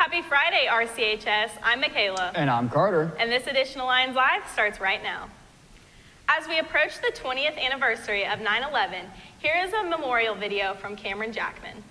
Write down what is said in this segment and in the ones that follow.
Happy Friday, RCHS. I'm Michaela. And I'm Carter. And this edition of Lions Live starts right now. As we approach the 20th anniversary of 9/11, here is a memorial video from Cameron Jackman.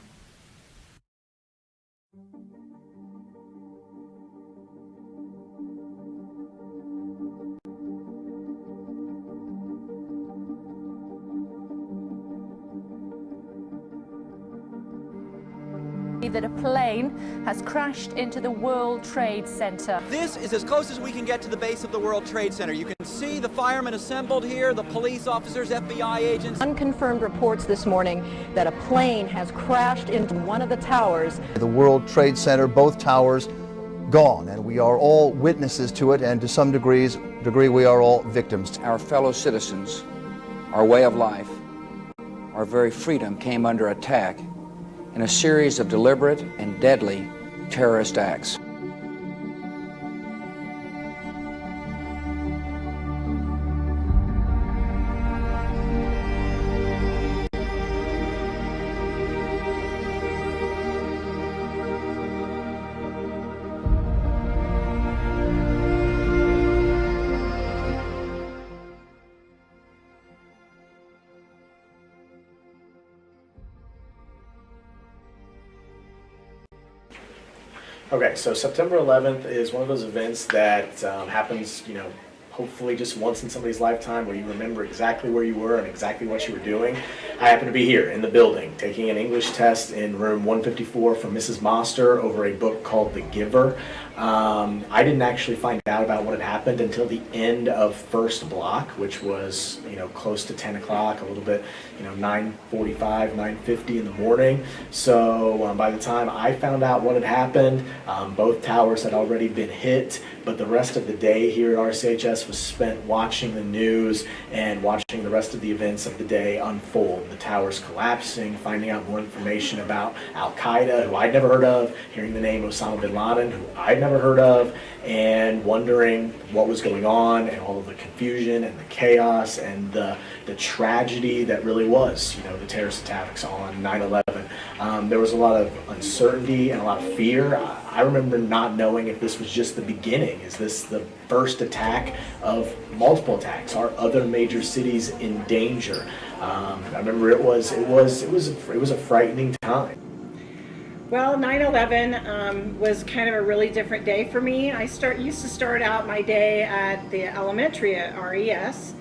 That a plane has crashed into the World Trade Center. This is as close as we can get to the base of the World Trade Center. You can see the firemen assembled here, the police officers, FBI agents. Unconfirmed reports this morning that a plane has crashed into one of the towers. The World Trade Center, both towers gone, and we are all witnesses to it, and to some degree we are all victims. Our fellow citizens, our way of life, our very freedom came under attack in a series of deliberate and deadly terrorist acts. Okay, so September 11th is one of those events that happens, hopefully just once in somebody's lifetime, where you remember exactly where you were and exactly what you were doing. I happen to be here in the building taking an English test in room 154 from Mrs. Moster over a book called The Giver. I didn't actually find out about what had happened until the end of first block, which was close to 10 o'clock, a little bit 9:45, 9:50 in the morning. So by the time I found out what had happened, both towers had already been hit, but the rest of the day here at RCHS was spent watching the news and watching the rest of the events of the day unfold. The towers collapsing, finding out more information about Al-Qaeda, who I'd never heard of, hearing the name Osama bin Laden, who I'd never heard of, and wondering what was going on and all of the confusion and the chaos and the tragedy that really was, the terrorist attacks on 9/11. There was a lot of uncertainty and a lot of fear. I remember not knowing if this was just the beginning. Is this the first attack of multiple attacks? Are other major cities in danger? I remember it was a frightening time. Well, 9/11 was kind of a really different day for me. I used to start out my day at the elementary at RES.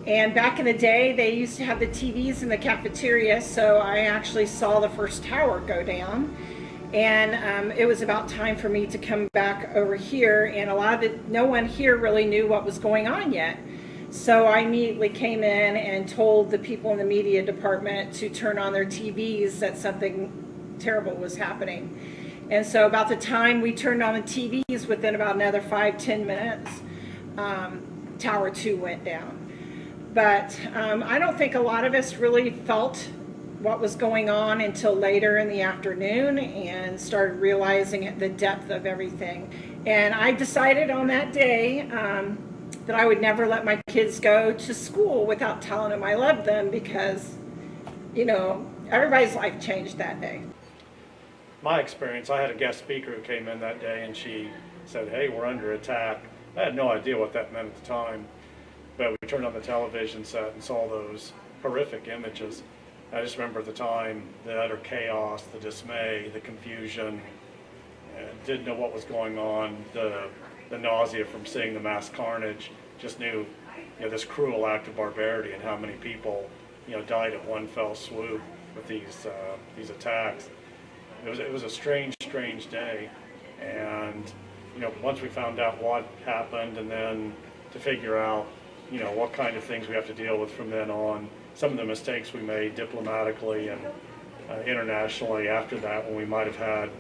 And back in the day, they used to have the TVs in the cafeteria, so I actually saw the first tower go down. And it was about time for me to come back over here, and no one here really knew what was going on yet. So I immediately came in and told the people in the media department to turn on their TVs that something terrible was happening. And so about the time we turned on the TVs, within about another 5-10 minutes, Tower 2 went down. But I don't think a lot of us really felt what was going on until later in the afternoon and started realizing the depth of everything. And I decided on that day that I would never let my kids go to school without telling them I loved them, because, everybody's life changed that day. My experience, I had a guest speaker who came in that day, and she said, "Hey, we're under attack." I had no idea what that meant at the time, but we turned on the television set and saw those horrific images. I just remember at the time the utter chaos, the dismay, the confusion, didn't know what was going on, the nausea from seeing the mass carnage. Just knew this cruel act of barbarity and how many people died at one fell swoop with these attacks. It was a strange day, and once we found out what happened, and then to figure out what kind of things we have to deal with from then on, some of the mistakes we made diplomatically and internationally after that, when we might have had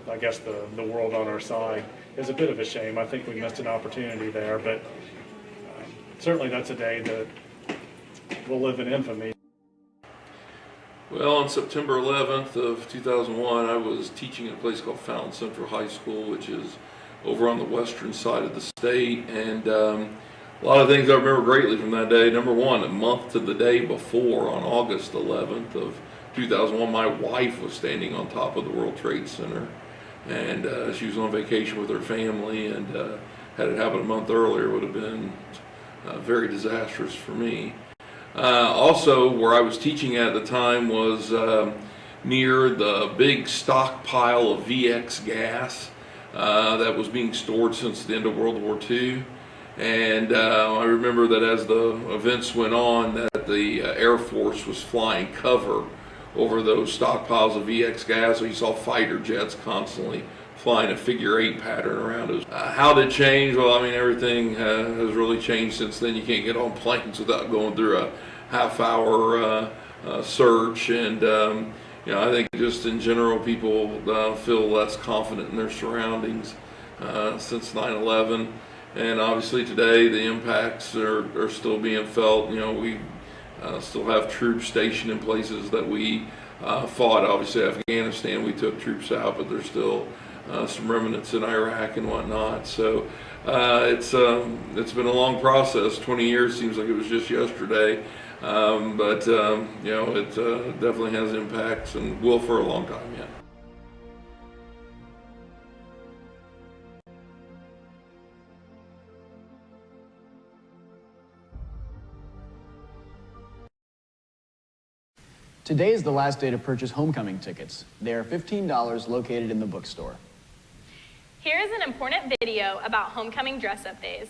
I guess the world on our side, is a bit of a shame. I think we missed an opportunity there, but certainly that's a day that will live in infamy. Well, on September 11th of 2001, I was teaching at a place called Fountain Central High School, which is over on the western side of the state, and a lot of things I remember greatly from that day. Number one, a month to the day before, on August 11th of 2001, my wife was standing on top of the World Trade Center. and she was on vacation with her family, and had it happened a month earlier, it would have been very disastrous for me. Also, where I was teaching at the time was near the big stockpile of VX gas that was being stored since the end of World War II. And I remember that as the events went on, that the Air Force was flying cover over those stockpiles of VX gas, so you saw fighter jets constantly flying a figure-8 pattern around us. How did it change? Well, I mean, everything has really changed since then. You can't get on planes without going through a half-hour search, and you know, I think just in general, people feel less confident in their surroundings since 9/11. And obviously today the impacts are still being felt. You know, we still have troops stationed in places that we fought. Obviously Afghanistan, we took troops out, but there's still some remnants in Iraq and whatnot. So it's been a long process. 20 years seems like it was just yesterday. But you know, it definitely has impacts and will for a long time yet. Today is the last day to purchase homecoming tickets. They are $15 located in the bookstore. Here is an important video about homecoming dress-up days.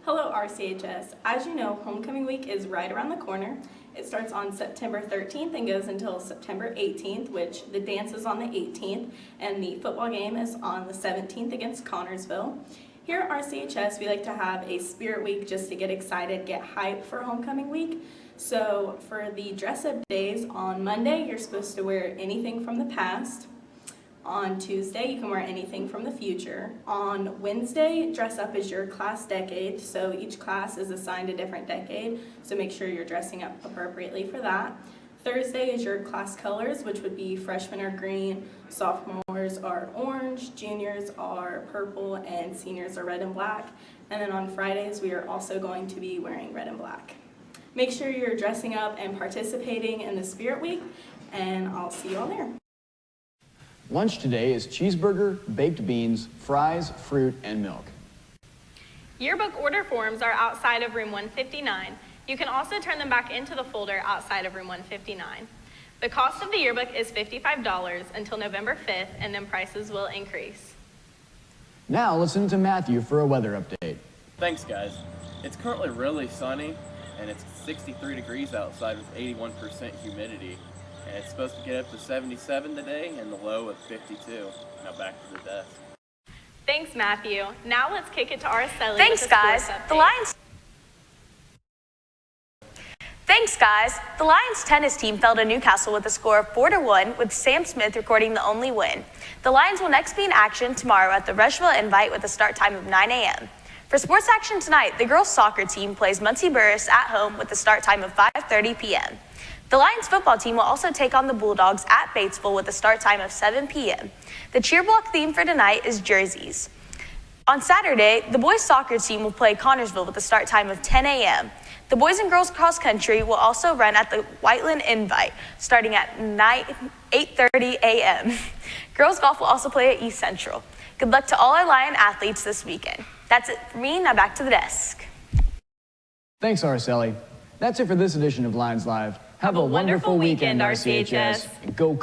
Hello RCHS. As you know, homecoming week is right around the corner. It starts on September 13th and goes until September 18th, which the dance is on the 18th, and the football game is on the 17th against Connorsville. Here at RCHS, we like to have a spirit week just to get excited, get hyped for homecoming week. So for the dress-up days, on Monday, you're supposed to wear anything from the past. On Tuesday, you can wear anything from the future. On Wednesday, dress up as your class decade. So each class is assigned a different decade, so make sure you're dressing up appropriately for that. Thursday is your class colors, which would be freshmen are green, sophomores are orange, juniors are purple, and seniors are red and black. And then on Fridays, we are also going to be wearing red and black. Make sure you're dressing up and participating in the Spirit Week, and I'll see you all there. Lunch today is cheeseburger, baked beans, fries, fruit, and milk. Yearbook order forms are outside of room 159. You can also turn them back into the folder outside of room 159. The cost of the yearbook is $55 until November 5th, and then prices will increase. Now listen to Matthew for a weather update. Thanks, guys. It's currently really sunny, and it's 63 degrees outside with 81% humidity. And it's supposed to get up to 77 today and the low of 52. Now back to the desk. Thanks, Matthew. Now let's kick it to Araceli. Thanks, guys. The Lions tennis team fell to Newcastle with a score of 4-1, with Sam Smith recording the only win. The Lions will next be in action tomorrow at the Rushville Invite with a start time of 9 a.m. For sports action tonight, the girls' soccer team plays Muncie Burris at home with a start time of 5:30 p.m. The Lions football team will also take on the Bulldogs at Batesville with a start time of 7 p.m. The cheer block theme for tonight is jerseys. On Saturday, the boys' soccer team will play Connorsville with a start time of 10 a.m. The boys and girls cross country will also run at the Whiteland Invite, starting at 8:30 a.m. Girls golf will also play at East Central. Good luck to all our Lion athletes this weekend. That's it for me. Now back to the desk. Thanks, Araceli. That's it for this edition of Lions Live. Have a wonderful weekend, RCHS. Go.